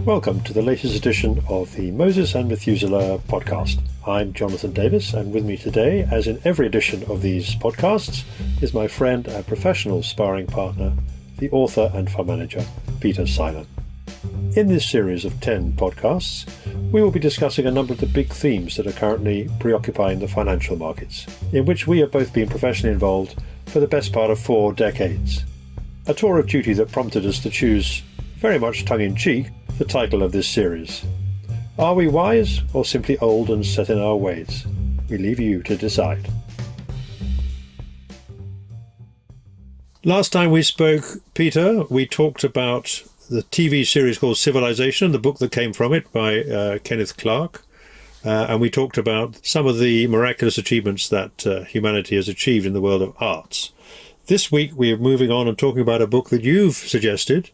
Welcome to the latest edition of the Moses and Methuselah podcast. I'm Jonathan Davis, and with me today, as in every edition of these podcasts, is my friend and professional sparring partner, the author and fund manager, Peter Simon. In this series of 10 podcasts, we will be discussing a number of the big themes that are currently preoccupying the financial markets, in which we have both been professionally involved for the best part of 4 decades. A tour of duty that prompted us to choose, very much tongue-in-cheek, the title of this series. Are we wise or simply old and set in our ways? We leave you to decide. Last time we spoke, Peter, we talked about the TV series called Civilization, the book that came from it by Kenneth Clark, and we talked about some of the miraculous achievements that humanity has achieved in the world of arts. This week we are moving on and talking about a book that you've suggested,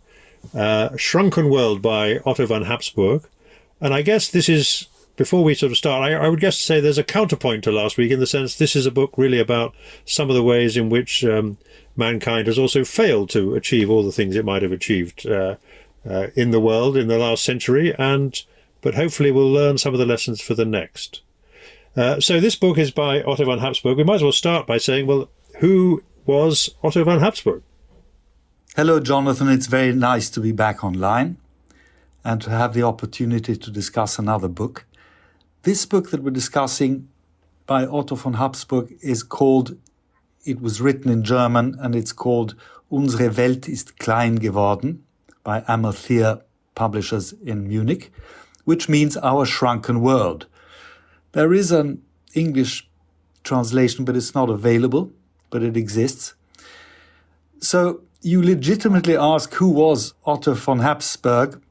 Shrunken World by Otto von Habsburg. And I guess this is, before we sort of start, I would guess to say there's a counterpoint to last week, in the sense this is a book really about some of the ways in which mankind has also failed to achieve all the things it might have achieved in the world in the last century, but hopefully we'll learn some of the lessons for the next. So this book is by Otto von Habsburg. We might as well start by saying, well, who was Otto von Habsburg? Hello, Jonathan. It's very nice to be back online and to have the opportunity to discuss another book. This book that we're discussing by Otto von Habsburg is called, it was written in German, and it's called Unsere Welt ist klein geworden by Amalthea Publishers in Munich, which means Our Shrunken World. There is an English translation, but it's not available, but it exists. So you legitimately ask, who was Otto von Habsburg?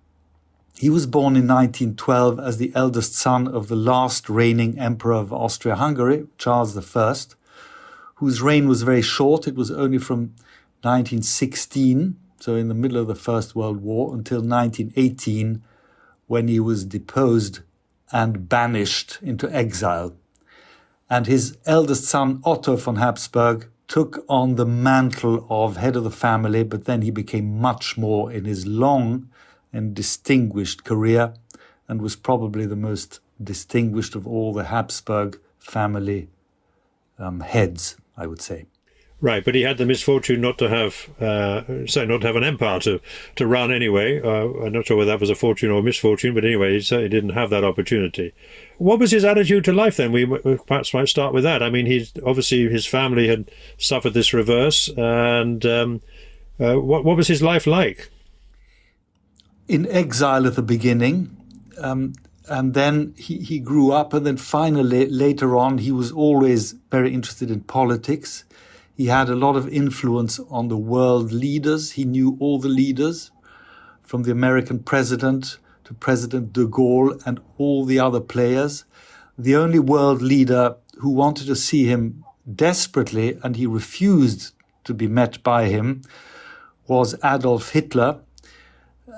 He was born in 1912 as the eldest son of the last reigning emperor of Austria-Hungary, Charles I, whose reign was very short. It was only from 1916, so in the middle of the First World War, until 1918, when he was deposed and banished into exile. And his eldest son, Otto von Habsburg, took on the mantle of head of the family, but then he became much more in his long and distinguished career, and was probably the most distinguished of all the Habsburg family heads, I would say. Right, but he had the misfortune not to have, not to have an empire to run anyway. I'm not sure whether that was a fortune or a misfortune, but anyway, he certainly didn't have that opportunity. What was his attitude to life then? We perhaps might start with that. I mean, obviously his family had suffered this reverse, and what was his life like? In exile at the beginning, and then he grew up, and then finally, later on, he was always very interested in politics. He had a lot of influence on the world leaders. He knew all the leaders, from the American president to President de Gaulle and all the other players. The only world leader who wanted to see him desperately, and he refused to be met by him, was Adolf Hitler.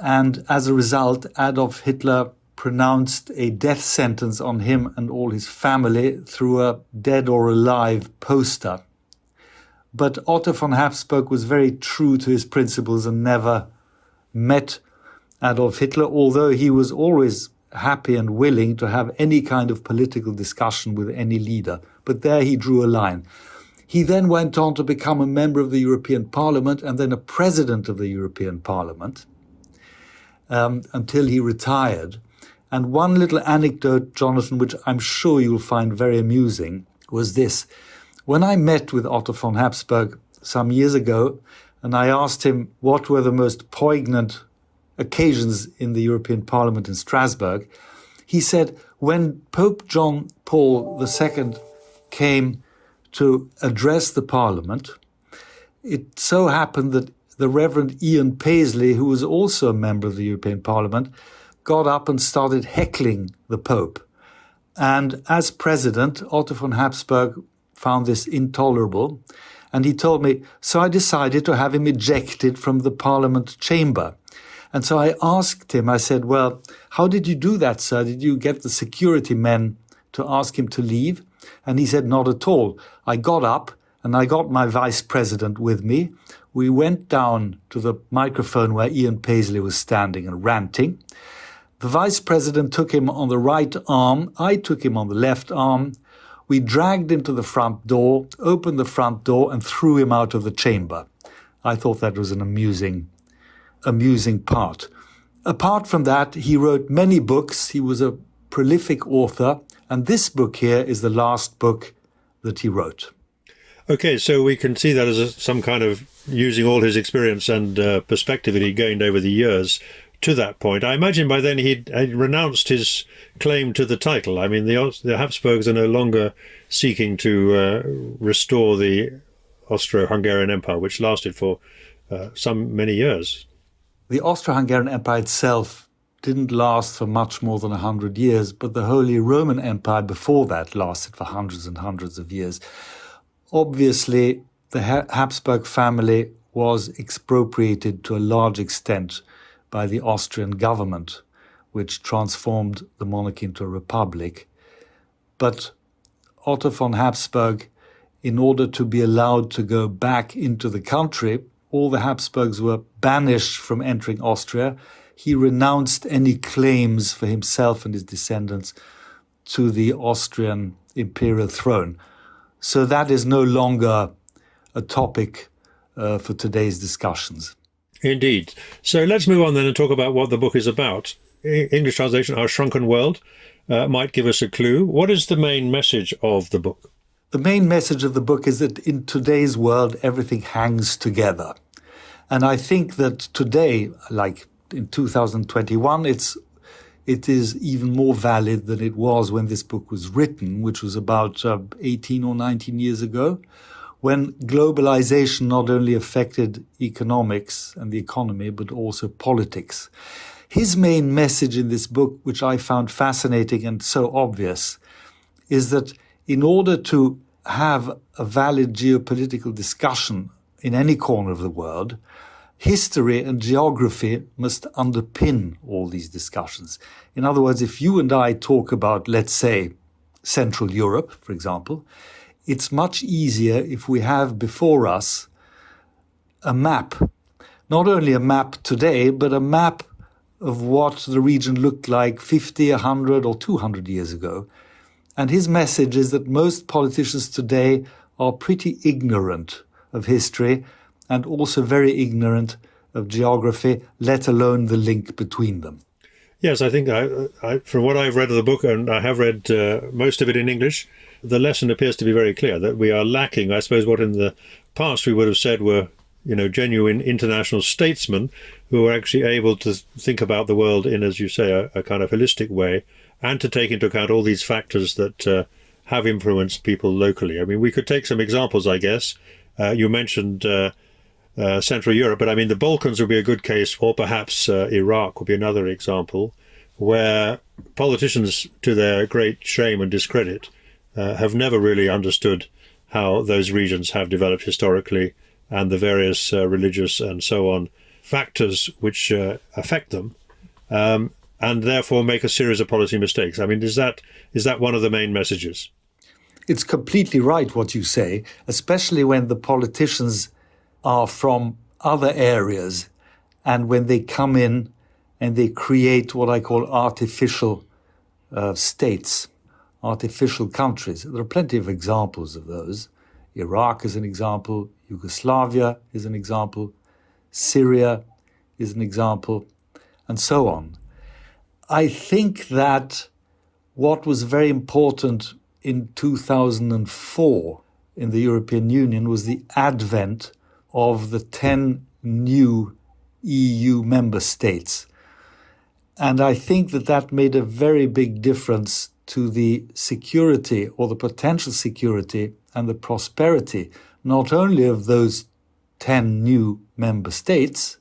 And as a result, Adolf Hitler pronounced a death sentence on him and all his family through a dead or alive poster. But Otto von Habsburg was very true to his principles and never met Adolf Hitler, although he was always happy and willing to have any kind of political discussion with any leader. But there he drew a line. He then went on to become a member of the European Parliament and then a president of the European Parliament until he retired. And one little anecdote, Jonathan, which I'm sure you'll find very amusing, was this. When I met with Otto von Habsburg some years ago, and I asked him what were the most poignant occasions in the European Parliament in Strasbourg, he said, when Pope John Paul II came to address the Parliament, it so happened that the Reverend Ian Paisley, who was also a member of the European Parliament, got up and started heckling the Pope. And as president, Otto von Habsburg found this intolerable, and he told me, so I decided to have him ejected from the Parliament chamber. And so I asked him, I said, well, how did you do that, sir? Did you get the security men to ask him to leave? And he said, not at all. I got up and I got my vice president with me. We went down to the microphone where Ian Paisley was standing and ranting. The vice president took him on the right arm. I took him on the left arm. We dragged him to the front door, opened the front door, and threw him out of the chamber. I thought that was an amusing part. Apart from that, he wrote many books. He was a prolific author. And this book here is the last book that he wrote. Okay, so we can see that as some kind of using all his experience and perspective that he gained over the years to that point. I imagine by then he'd renounced his claim to the title. I mean, the Habsburgs are no longer seeking to restore the Austro-Hungarian Empire, which lasted for many years. The Austro-Hungarian Empire itself didn't last for much more than 100 years, but the Holy Roman Empire before that lasted for hundreds and hundreds of years. Obviously, the Habsburg family was expropriated to a large extent by the Austrian government, which transformed the monarchy into a republic. But Otto von Habsburg, in order to be allowed to go back into the country, all the Habsburgs were banished from entering Austria. He renounced any claims for himself and his descendants to the Austrian imperial throne. So that is no longer a topic for today's discussions. Indeed. So let's move on then and talk about what the book is about. English translation, Our Shrunken World, might give us a clue. What is the main message of the book? The main message of the book is that in today's world, everything hangs together. And I think that today, like in 2021, it is even more valid than it was when this book was written, which was about 18 or 19 years ago, when globalization not only affected economics and the economy, but also politics. His main message in this book, which I found fascinating and so obvious, is that in order to have a valid geopolitical discussion in any corner of the world, history and geography must underpin all these discussions. In other words, if you and I talk about, let's say, Central Europe, for example, it's much easier if we have before us a map, not only a map today, but a map of what the region looked like 50, 100 or 200 years ago. And his message is that most politicians today are pretty ignorant of history and also very ignorant of geography, let alone the link between them. Yes, I think from what I've read of the book, and I have read most of it in English, the lesson appears to be very clear, that we are lacking, I suppose, what in the past we would have said were, genuine international statesmen who are actually able to think about the world in, as you say, a kind of holistic way, and to take into account all these factors that have influenced people locally. I mean, we could take some examples, I guess. You mentioned Central Europe, but I mean, the Balkans would be a good case, or perhaps Iraq would be another example, where politicians, to their great shame and discredit, have never really understood how those regions have developed historically and the various religious and so on factors which affect them, and therefore make a series of policy mistakes. I mean, is that one of the main messages? It's completely right what you say, especially when the politicians are from other areas and when they come in and they create what I call artificial states, artificial countries. There are plenty of examples of those. Iraq is an example, Yugoslavia is an example, Syria is an example, and so on. I think that what was very important in 2004 in the European Union was the advent of the 10 new EU member states. And I think that made a very big difference to the security or the potential security and the prosperity, not only of those 10 new member states,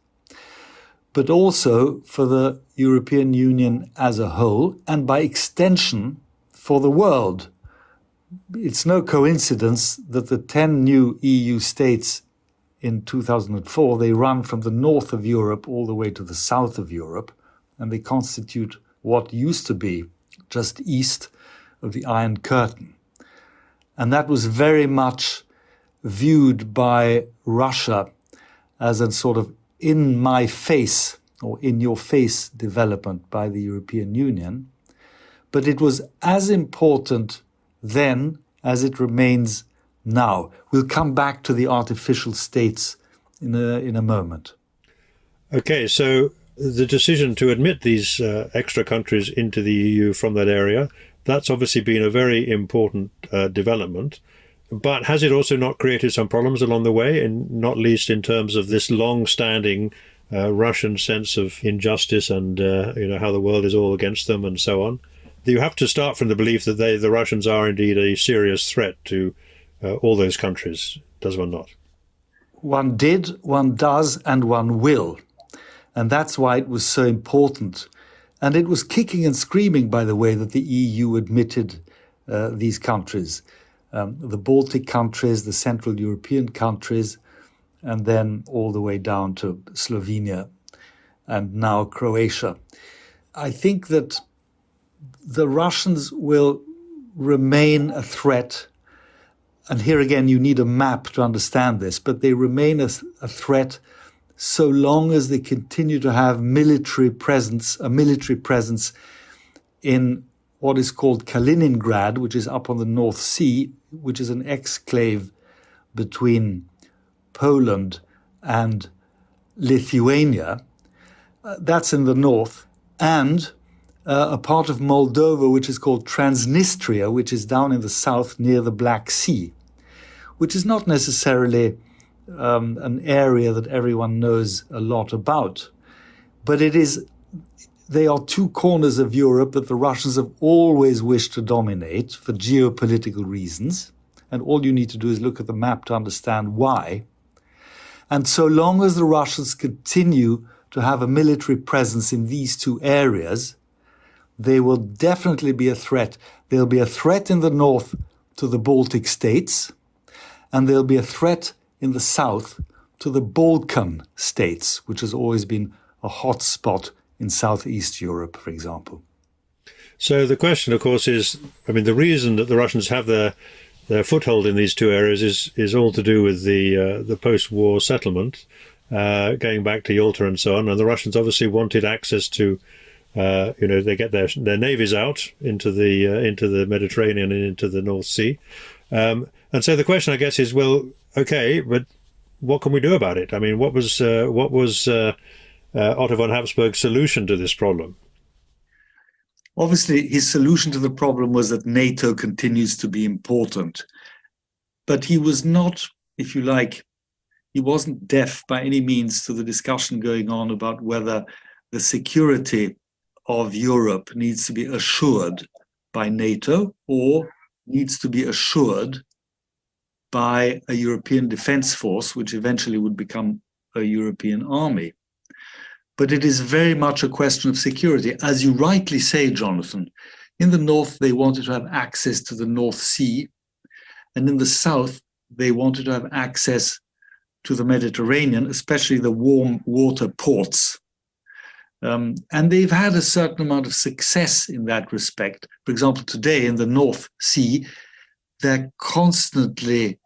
but also for the European Union as a whole, and by extension for the world. It's no coincidence that the 10 new EU states in 2004, they run from the north of Europe all the way to the south of Europe, and they constitute what used to be just east of the Iron Curtain. And that was very much viewed by Russia as a sort of in-my-face or in-your-face development by the European Union, but it was as important then as it remains now. We'll come back to the artificial states in a moment. Okay, so the decision to admit these extra countries into the EU from that area, that's obviously been a very important development. But has it also not created some problems along the way, and not least in terms of this long-standing Russian sense of injustice and how the world is all against them and so on? You have to start from the belief that the Russians are indeed a serious threat to all those countries, does one not? One did, one does, and one will. And that's why it was so important. And it was kicking and screaming, by the way, that the EU admitted these countries. The Baltic countries, the Central European countries, and then all the way down to Slovenia and now Croatia. I think that the Russians will remain a threat. And here again, you need a map to understand this, but they remain a threat so long as they continue to have a military presence in what is called Kaliningrad, which is up on the North Sea, which is an exclave between Poland and Lithuania. That's in the north. And a part of Moldova, which is called Transnistria, which is down in the south near the Black Sea, which is not necessarily an area that everyone knows a lot about. But they are two corners of Europe that the Russians have always wished to dominate for geopolitical reasons. And all you need to do is look at the map to understand why. And so long as the Russians continue to have a military presence in these two areas, they will definitely be a threat. They'll be a threat in the north to the Baltic states, and they'll be a threat in the south to the Balkan states, which has always been a hot spot in Southeast Europe, for example. So the question, of course, is, the reason that the Russians have their foothold in these two areas is all to do with the post-war settlement, going back to Yalta and so on. And the Russians obviously wanted access to, they get their navies out into the Mediterranean and into the North Sea. And so the question, I guess, is, well, okay, but what can we do about it? What was Otto von Habsburg's solution to this problem? Obviously, his solution to the problem was that NATO continues to be important. But he was not, if you like, he wasn't deaf by any means to the discussion going on about whether the security of Europe needs to be assured by NATO or needs to be assured by a European defense force, which eventually would become a European army. But it is very much a question of security. As you rightly say, Jonathan, in the north, they wanted to have access to the North Sea. And in the south, they wanted to have access to the Mediterranean, especially the warm water ports. And they've had a certain amount of success in that respect. For example, today in the North Sea, they're constantly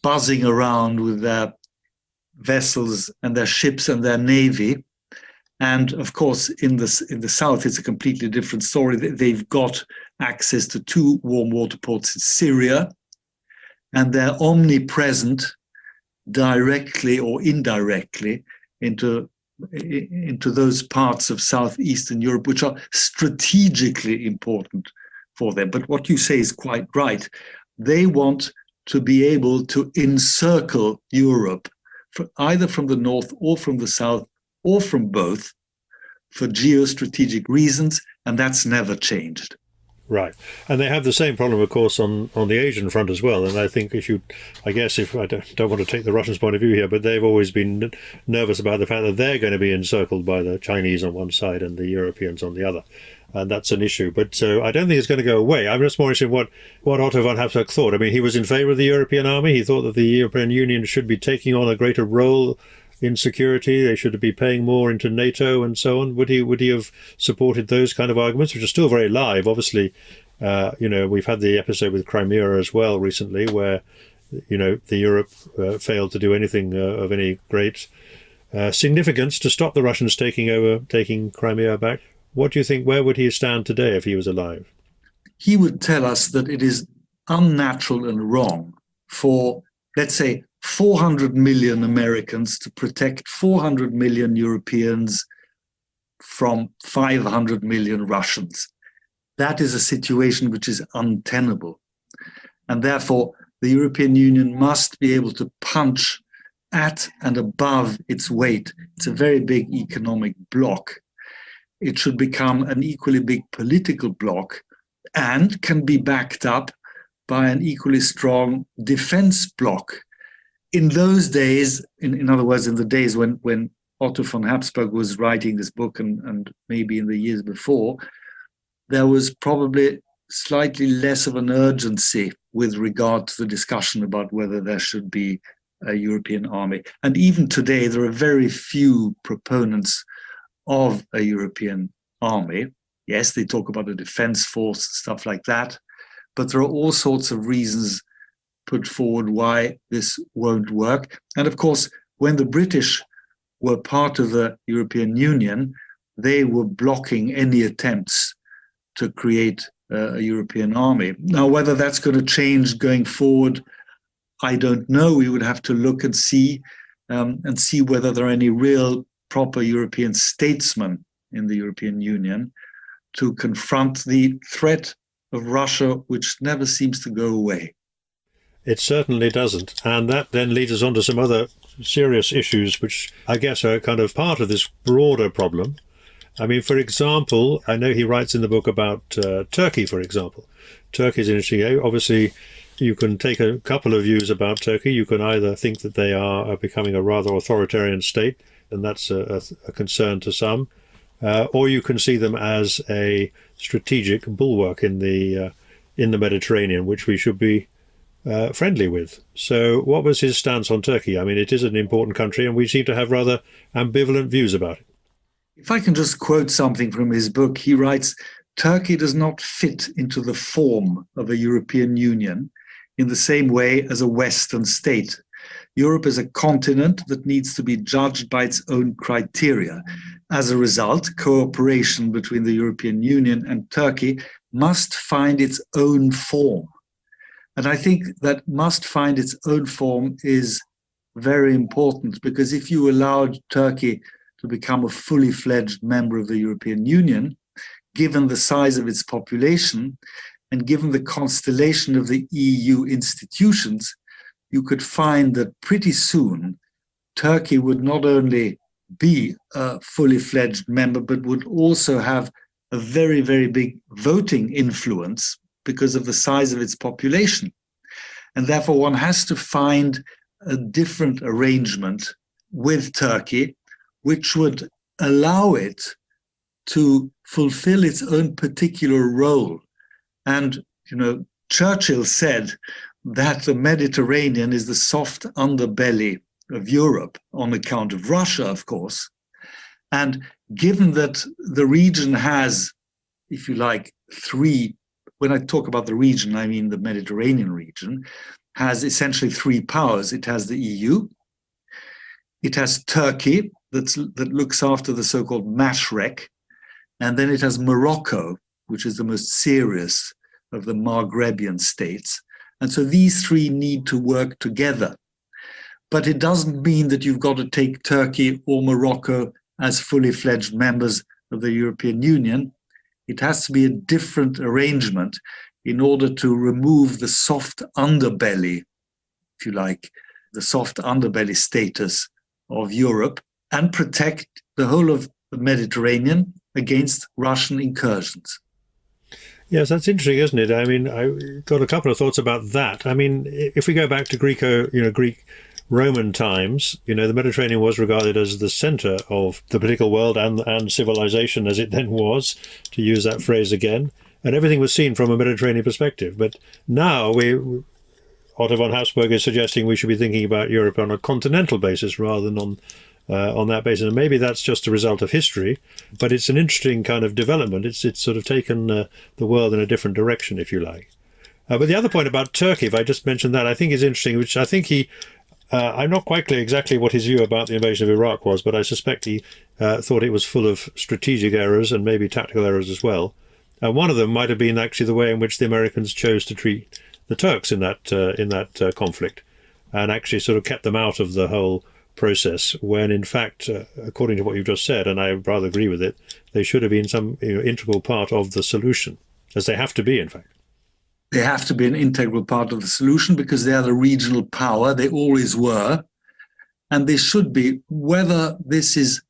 buzzing around with their vessels and their ships and their navy. And of course, in the south, it's a completely different story. They've got access to two warm water ports in Syria, and they're omnipresent, directly or indirectly, into those parts of southeastern Europe, which are strategically important for them. But what you say is quite right. They want to be able to encircle Europe, either from the north or from the south, or from both, for geostrategic reasons, and that's never changed. Right. And they have the same problem, of course, on the Asian front as well. And I think if I don't want to take the Russians' point of view here, but they've always been nervous about the fact that they're going to be encircled by the Chinese on one side and the Europeans on the other. And that's an issue. But so I don't think it's going to go away. I'm just more interested in what Otto von Habsburg thought. He was in favor of the European army. He thought that the European Union should be taking on a greater role in security. They should be paying more into NATO and so on. Would he have supported those kind of arguments, which are still very live? Obviously, we've had the episode with Crimea as well recently, where the Europe failed to do anything of any great significance to stop the Russians taking Crimea back. What do you think? Where would he stand today if he was alive? He would tell us that it is unnatural and wrong for, let's say, 400 million Americans to protect 400 million Europeans from 500 million Russians. That is a situation which is untenable. And therefore, the European Union must be able to punch at and above its weight. It's a very big economic bloc. It should become an equally big political bloc and can be backed up by an equally strong defense bloc. In those days, in other words, in the days when Otto von Habsburg was writing this book and maybe in the years before, there was probably slightly less of an urgency with regard to the discussion about whether there should be a European army. And even today, there are very few proponents of a European army. Yes, they talk about a defense force, stuff like that, but there are all sorts of reasons put forward why this won't work. And of course, when the British were part of the European Union, they were blocking any attempts to create a European army. Now, whether that's going to change going forward, I don't know. We would have to look and see whether there are any real proper European statesmen in the European Union to confront the threat of Russia, which never seems to go away. It certainly doesn't. And that then leads us on to some other serious issues, which I guess are kind of part of this broader problem. I mean, for example, I know he writes in the book about Turkey, for example. Turkey is interesting. Obviously, you can take a couple of views about Turkey. You can either think that they are becoming a rather authoritarian state, and that's a concern to some, or you can see them as a strategic bulwark in the Mediterranean, which we should be friendly with. So what was his stance on Turkey? I mean, it is an important country, and we seem to have rather ambivalent views about it. If I can just quote something from his book, he writes, Turkey does not fit into the form of a European Union in the same way as a Western state. Europe is a continent that needs to be judged by its own criteria. As a result, cooperation between the European Union and Turkey must find its own form. And I think that must find its own form is very important, because if you allowed Turkey to become a fully fledged member of the European Union, given the size of its population and given the constellation of the EU institutions, you could find that pretty soon Turkey would not only be a fully fledged member, but would also have a very, very big voting influence because of the size of its population. And therefore, one has to find a different arrangement with Turkey, which would allow it to fulfill its own particular role. And, Churchill said that the Mediterranean is the soft underbelly of Europe on account of Russia, of course. And given that the region has, if you like, when I talk about the region, I mean the Mediterranean region, has essentially three powers. It has the EU, it has Turkey, that looks after the so-called Mashrek, and then it has Morocco, which is the most serious of the Maghrebian states. And so these three need to work together. But it doesn't mean that you've got to take Turkey or Morocco as fully fledged members of the European Union. It has to be a different arrangement in order to remove the soft underbelly, if you like, the soft underbelly status of Europe, and protect the whole of the Mediterranean against Russian incursions. Yes, that's interesting, isn't it? I mean, I got a couple of thoughts about that. I mean, if we go back to Greek-Roman times, the Mediterranean was regarded as the center of the political world and civilization as it then was, to use that phrase again. And everything was seen from a Mediterranean perspective. But now Otto von Habsburg is suggesting we should be thinking about Europe on a continental basis rather than on that basis. And maybe that's just a result of history, but it's an interesting kind of development. It's sort of taken the world in a different direction, if you like. But the other point about Turkey, if I just mention that, I think is interesting, which I think he I'm not quite clear exactly what his view about the invasion of Iraq was, but I suspect he thought it was full of strategic errors and maybe tactical errors as well. One of them might have been actually the way in which the Americans chose to treat the Turks in that conflict, and actually sort of kept them out of the whole process. When in fact, according to what you've just said, and I rather agree with it, they should have been some integral part of the solution, as they have to be, in fact. They have to be an integral part of the solution because they are the regional power. They always were. And they should be. Whether this is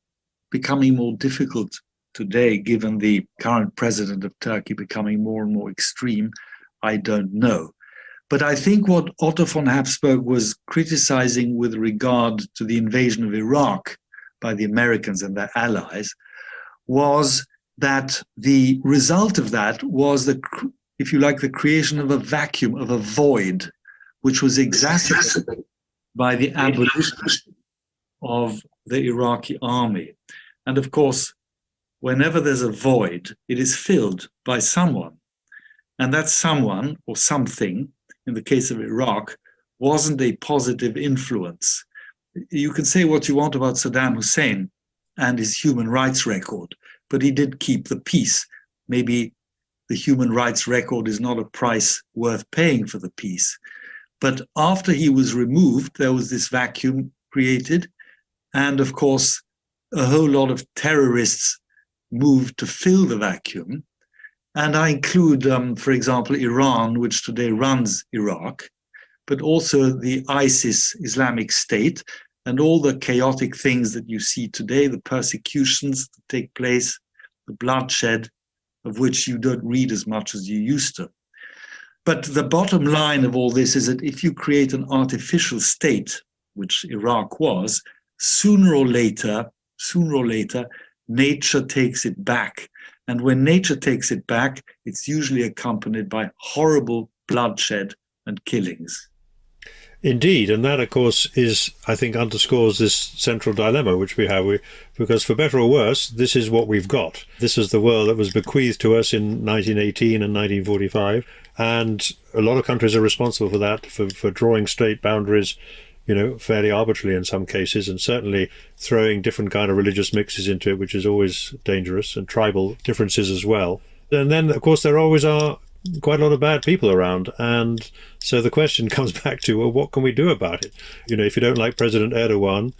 becoming more difficult today, given the current president of Turkey becoming more and more extreme, I don't know. But I think what Otto von Habsburg was criticizing with regard to the invasion of Iraq by the Americans and their allies was that the result of that was the, if you like, the creation of a vacuum, of a void, which was exacerbated by the abolition of the Iraqi army. And of course, whenever there's a void, it is filled by someone. And that someone or something, in the case of Iraq, wasn't a positive influence. You can say what you want about Saddam Hussein and his human rights record, but he did keep the peace. Maybe the human rights record is not a price worth paying for the peace. But after he was removed, there was this vacuum created. And of course, a whole lot of terrorists moved to fill the vacuum. And I include, for example, Iran, which today runs Iraq, but also the ISIS, Islamic State, and all the chaotic things that you see today, the persecutions that take place, the bloodshed, of which you don't read as much as you used to. But the bottom line of all this is that if you create an artificial state, which Iraq was, sooner or later, nature takes it back. And when nature takes it back, it's usually accompanied by horrible bloodshed and killings. Indeed, and that, of course, is, I think, underscores this central dilemma which we have. Because for better or worse, this is what we've got. This is the world that was bequeathed to us in 1918 and 1945, and a lot of countries are responsible for that, for drawing state boundaries, fairly arbitrarily in some cases, and certainly throwing different kind of religious mixes into it, which is always dangerous, and tribal differences as well. And then, of course, there always are quite a lot of bad people around. And so the question comes back to, well, what can we do about it? If you don't like President Erdogan,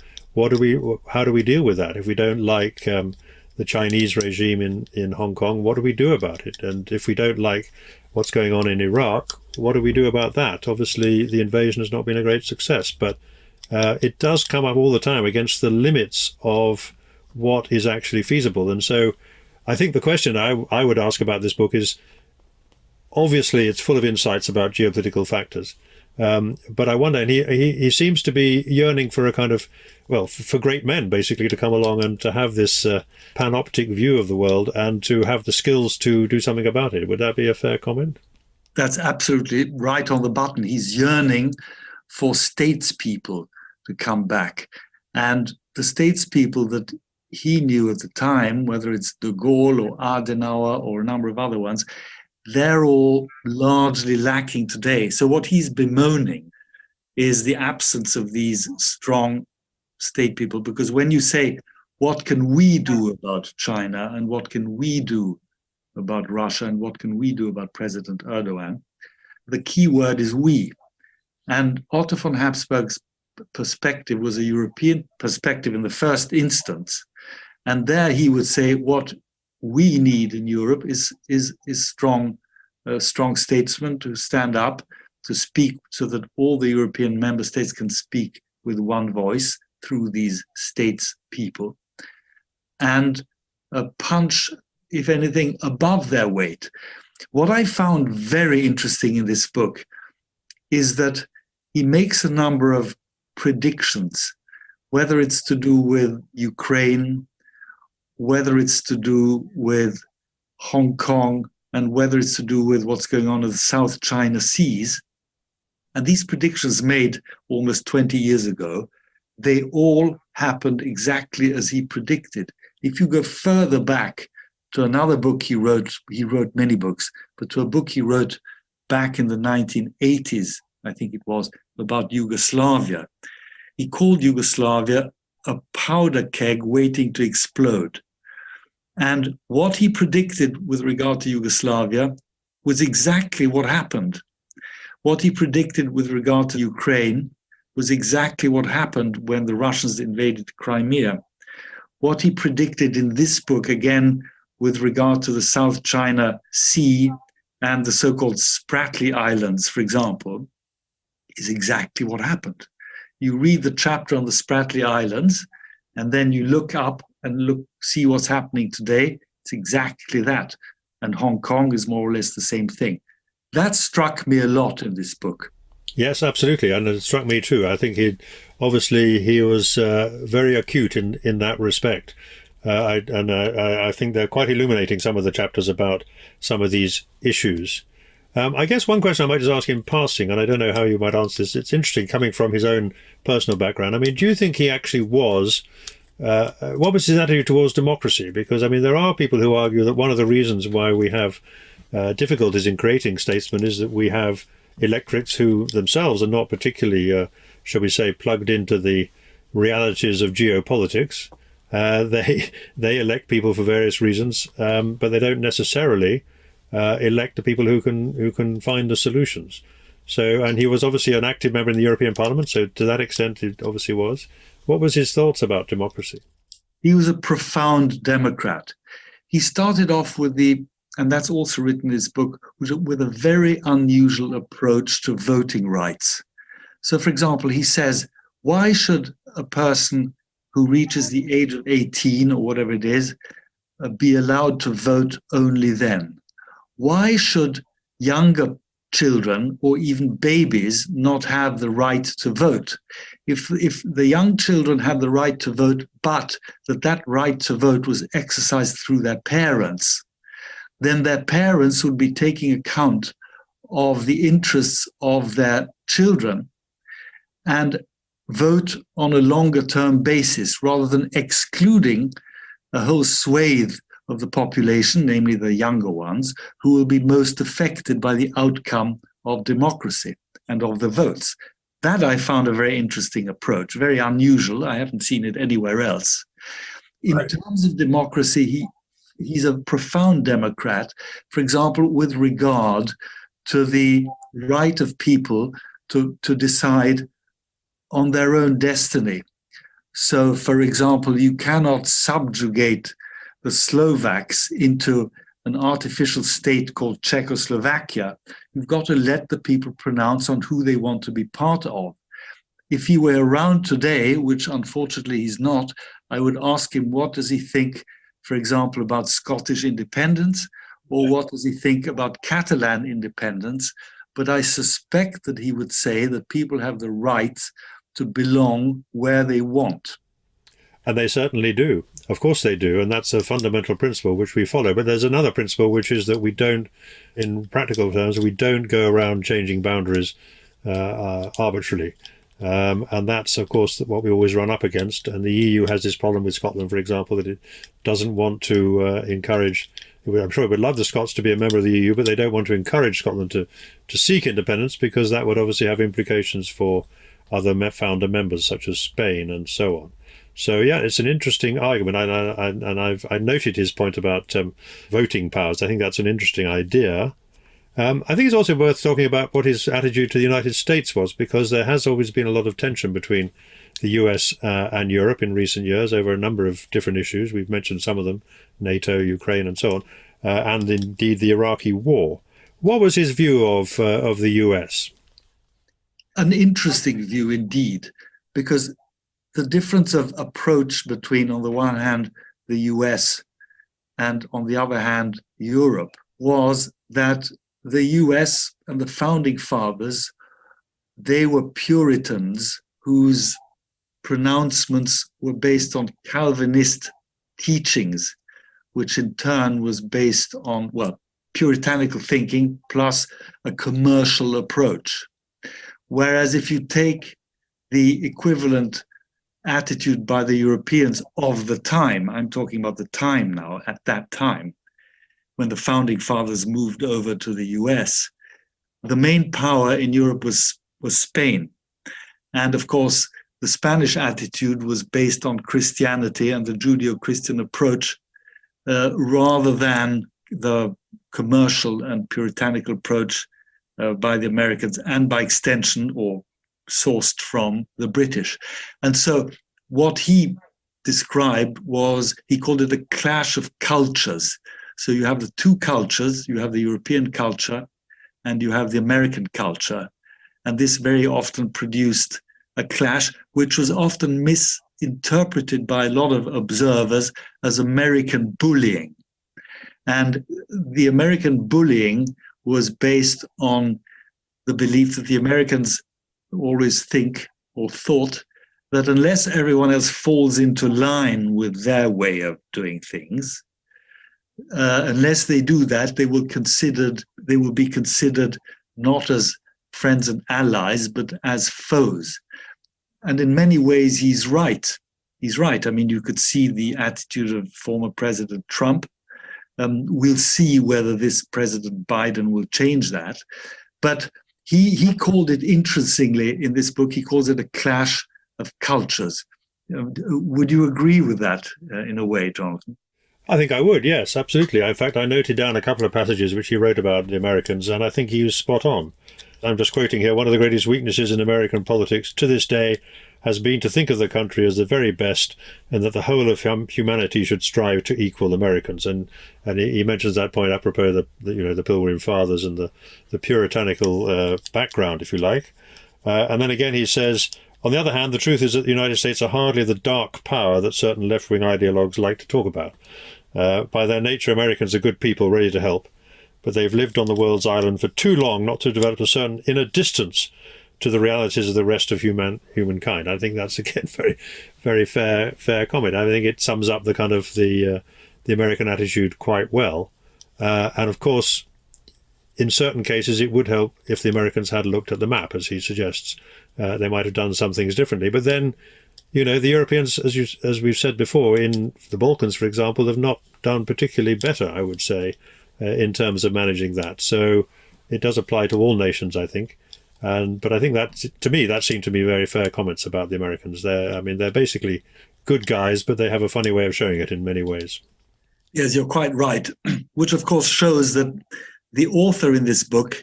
how do we deal with that? If we don't like the Chinese regime in Hong Kong, what do we do about it? And if we don't like what's going on in Iraq, what do we do about that? Obviously, the invasion has not been a great success, but it does come up all the time against the limits of what is actually feasible. And so I think the question I would ask about this book is, obviously, it's full of insights about geopolitical factors. But I wonder, and he seems to be yearning for a kind of, for great men, basically, to come along and to have this panoptic view of the world and to have the skills to do something about it. Would that be a fair comment? That's absolutely right on the button. He's yearning for statespeople to come back. And the statespeople that he knew at the time, whether it's de Gaulle or Adenauer or a number of other ones, they're all largely lacking today. So what he's bemoaning is the absence of these strong state people, because when you say, what can we do about China and what can we do about Russia and what can we do about President Erdogan, the key word is we. And Otto von Habsburg's perspective was a European perspective in the first instance. And there he would say, what we need in Europe is strong statesmen to stand up, to speak, so that all the European member states can speak with one voice through these states people, and punch, if anything, above their weight. What I found very interesting in this book is that he makes a number of predictions, whether it's to do with Ukraine, whether it's to do with Hong Kong, and whether it's to do with what's going on in the South China Seas. And these predictions made almost 20 years ago, they all happened exactly as he predicted. If you go further back to another book he wrote many books, but to a book he wrote back in the 1980s, I think it was, about Yugoslavia, he called Yugoslavia a powder keg waiting to explode. And what he predicted with regard to Yugoslavia was exactly what happened. What he predicted with regard to Ukraine was exactly what happened when the Russians invaded Crimea. What he predicted in this book, again, with regard to the South China Sea and the so-called Spratly Islands, for example, is exactly what happened. You read the chapter on the Spratly Islands, and then you look up and see what's happening today. It's exactly that. And Hong Kong is more or less the same thing. That struck me a lot in this book. Yes, absolutely, and it struck me too. I think he was very acute in that respect, I think they're quite illuminating, some of the chapters about some of these issues. I guess one question I might just ask in passing, and I don't know how you might answer this. It's interesting coming from his own personal background. I mean, do you think he actually was? What was his attitude towards democracy? Because I mean, there are people who argue that one of the reasons why we have difficulties in creating statesmen is that we have electorates who themselves are not particularly, shall we say, plugged into the realities of geopolitics. They elect people for various reasons, but they don't necessarily elect the people who can find the solutions. So, and he was obviously an active member in the European Parliament, so to that extent it obviously was. What was his thoughts about democracy? He was a profound Democrat. He started off with and that's also written in his book, with a very unusual approach to voting rights. So, for example, he says, why should a person who reaches the age of 18 or whatever it is be allowed to vote only then? Why should younger children or even babies not have the right to vote? If the young children had the right to vote, but that right to vote was exercised through their parents, then their parents would be taking account of the interests of their children and vote on a longer term basis rather than excluding a whole swathe of the population, namely the younger ones, who will be most affected by the outcome of democracy and of the votes. That I found a very interesting approach, very unusual. I haven't seen it anywhere else. In terms of democracy, he's a profound Democrat, for example, with regard to the right of people to decide on their own destiny. So, for example, you cannot subjugate the Slovaks into an artificial state called Czechoslovakia. You've got to let the people pronounce on who they want to be part of. If he were around today, which unfortunately he's not, I would ask him, what does he think, for example, about Scottish independence, or what does he think about Catalan independence? But I suspect that he would say that people have the right to belong where they want. And they certainly do. Of course they do. And that's a fundamental principle which we follow. But there's another principle, which is that we don't, in practical terms, we don't go around changing boundaries arbitrarily. And that's, of course, what we always run up against. And the EU has this problem with Scotland, for example, that it doesn't want to encourage. I'm sure it would love the Scots to be a member of the EU, but they don't want to encourage Scotland to seek independence, because that would obviously have implications for other founder members, such as Spain and so on. So, yeah, it's an interesting argument. And I noted his point about voting powers. I think that's an interesting idea. I think it's also worth talking about what his attitude to the United States was, because there has always been a lot of tension between the US and Europe in recent years over a number of different issues. We've mentioned some of them, NATO, Ukraine, and so on, and indeed the Iraqi war. What was his view of the US? An interesting view indeed, because the difference of approach between, on the one hand, the US and on the other hand, Europe, was that the US and the founding fathers, they were Puritans whose pronouncements were based on Calvinist teachings, which in turn was based on, puritanical thinking plus a commercial approach. Whereas if you take the equivalent attitude by the Europeans of the time, I'm talking about the time now, at that time, when the founding fathers moved over to the US, the main power in Europe was Spain. And of course, the Spanish attitude was based on Christianity and the Judeo-Christian approach rather than the commercial and puritanical approach by the Americans and by extension or sourced from the British. And so what he described was, he called it a clash of cultures. So you have the two cultures, you have the European culture and you have the American culture. And this very often produced a clash, which was often misinterpreted by a lot of observers as American bullying. And the American bullying was based on the belief that the Americans always think or thought that unless everyone else falls into line with their way of doing things, unless they do that, they will be considered not as friends and allies, but as foes. And in many ways, he's right. He's right. I mean, you could see the attitude of former President Trump. We'll see whether this President Biden will change that. But he called it, interestingly, in this book, he calls it a clash of cultures. Would you agree with that in a way, Jonathan? I think I would, yes, absolutely. In fact, I noted down a couple of passages which he wrote about the Americans, and I think he was spot on. I'm just quoting here, one of the greatest weaknesses in American politics to this day has been to think of the country as the very best and that the whole of humanity should strive to equal Americans. And he mentions that point apropos the Pilgrim Fathers and the puritanical background, if you like. And then again he says, on the other hand, the truth is that the United States are hardly the dark power that certain left-wing ideologues like to talk about. By their nature, Americans are good people ready to help, but they've lived on the world's island for too long not to develop a certain inner distance to the realities of the rest of humankind. I think that's, again, very, very fair comment. I think it sums up the kind of the American attitude quite well. And of course, in certain cases, it would help if the Americans had looked at the map, as he suggests. They might have done some things differently. But then, the Europeans, as we've said before, in the Balkans, for example, have not done particularly better, I would say, in terms of managing that. So it does apply to all nations, I think. But I think that, to me, that seemed to be very fair comments about the Americans. They're basically good guys, but they have a funny way of showing it in many ways. Yes, you're quite right. Which, of course, shows that the author in this book,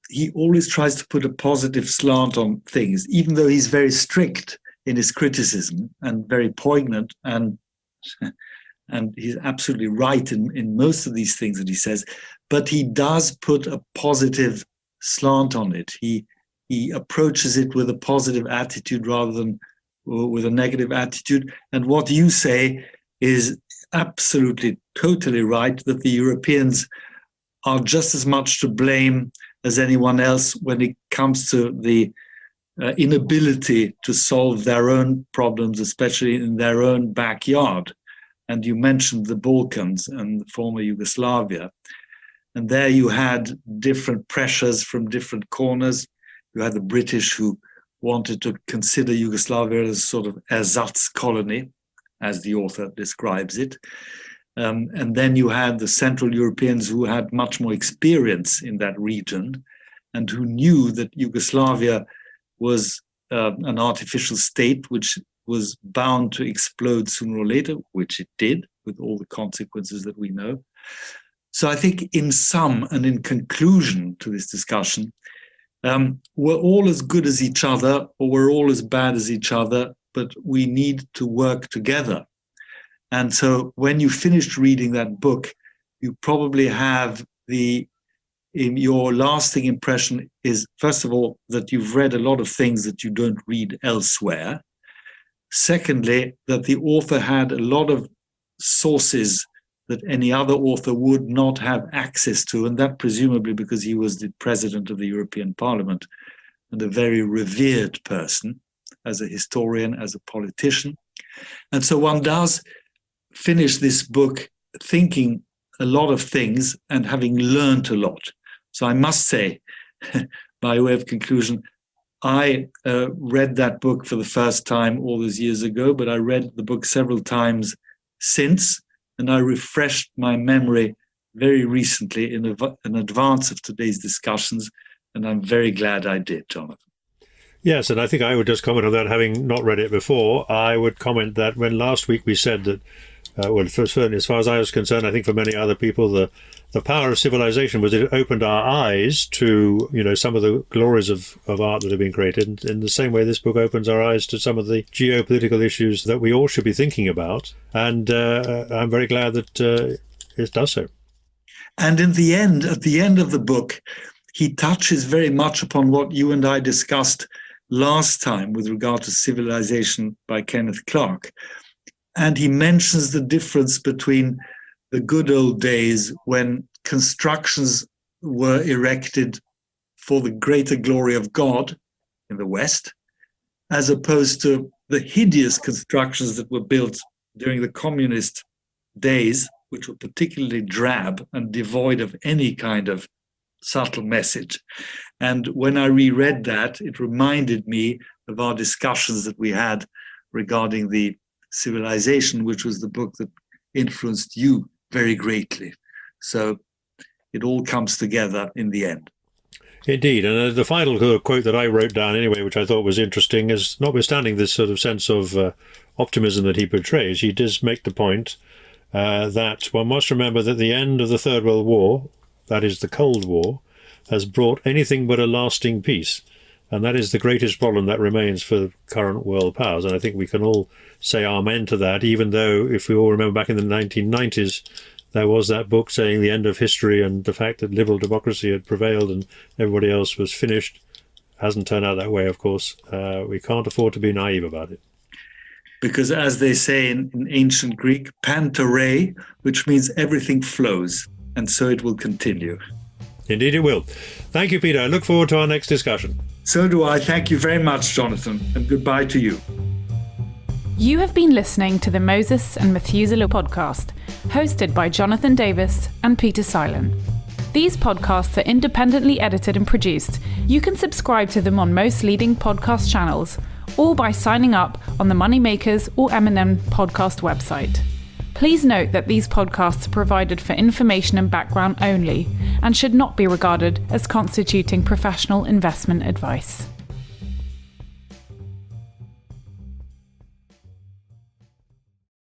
he always tries to put a positive slant on things, even though he's very strict in his criticism and very poignant, and he's absolutely right in most of these things that he says, but he does put a positive slant on it. He approaches it with a positive attitude rather than with a negative attitude. And what you say is absolutely, totally right, that the Europeans are just as much to blame as anyone else when it comes to the inability to solve their own problems, especially in their own backyard. And you mentioned the Balkans and the former Yugoslavia. And there you had different pressures from different corners. You had the British who wanted to consider Yugoslavia as a sort of ersatz colony, as the author describes it. And then you had the Central Europeans who had much more experience in that region and who knew that Yugoslavia was an artificial state which was bound to explode sooner or later, which it did, with all the consequences that we know. So I think in sum and in conclusion to this discussion, we're all as good as each other or we're all as bad as each other, but we need to work together. And so when you finished reading that book, you probably have your lasting impression is, first of all, that you've read a lot of things that you don't read elsewhere. Secondly, that the author had a lot of sources that any other author would not have access to, and that presumably because he was the president of the European Parliament and a very revered person as a historian, as a politician. And so one does finish this book thinking a lot of things and having learned a lot. So I must say, by way of conclusion, I read that book for the first time all those years ago, but I read the book several times since, and I refreshed my memory very recently in advance of today's discussions, and I'm very glad I did, Jonathan. Yes, and I think I would just comment on that, having not read it before. I would comment that when last week we said that, certainly as far as I was concerned, I think for many other people, the power of civilization was it opened our eyes to, some of the glories of art that have been created. And in the same way, this book opens our eyes to some of the geopolitical issues that we all should be thinking about. And I'm very glad that it does so. And at the end of the book, he touches very much upon what you and I discussed last time with regard to Civilization by Kenneth Clark. And he mentions the difference between the good old days when constructions were erected for the greater glory of God in the West, as opposed to the hideous constructions that were built during the communist days, which were particularly drab and devoid of any kind of subtle message. And when I reread that, it reminded me of our discussions that we had regarding the Civilization, which was the book that influenced you very greatly. So it all comes together in the end. Indeed. And the final quote that I wrote down anyway, which I thought was interesting, is notwithstanding this sort of sense of optimism that he portrays, he does make the point that one must remember that the end of the Third World War, that is the Cold War, has brought anything but a lasting peace. And that is the greatest problem that remains for current world powers. And I think we can all say amen to that, even though, if we all remember back in the 1990s, there was that book saying the end of history and the fact that liberal democracy had prevailed and everybody else was finished. Hasn't turned out that way, of course. We can't afford to be naive about it. Because as they say in ancient Greek, pantare, which means everything flows. And so it will continue. Indeed it will. Thank you, Peter. I look forward to our next discussion. So do I. Thank you very much, Jonathan, and goodbye to you. You have been listening to the Moses and Methuselah podcast, hosted by Jonathan Davis and Peter Silen. These podcasts are independently edited and produced. You can subscribe to them on most leading podcast channels, or by signing up on the Moneymakers or M&M podcast website. Please note that these podcasts are provided for information and background only and should not be regarded as constituting professional investment advice.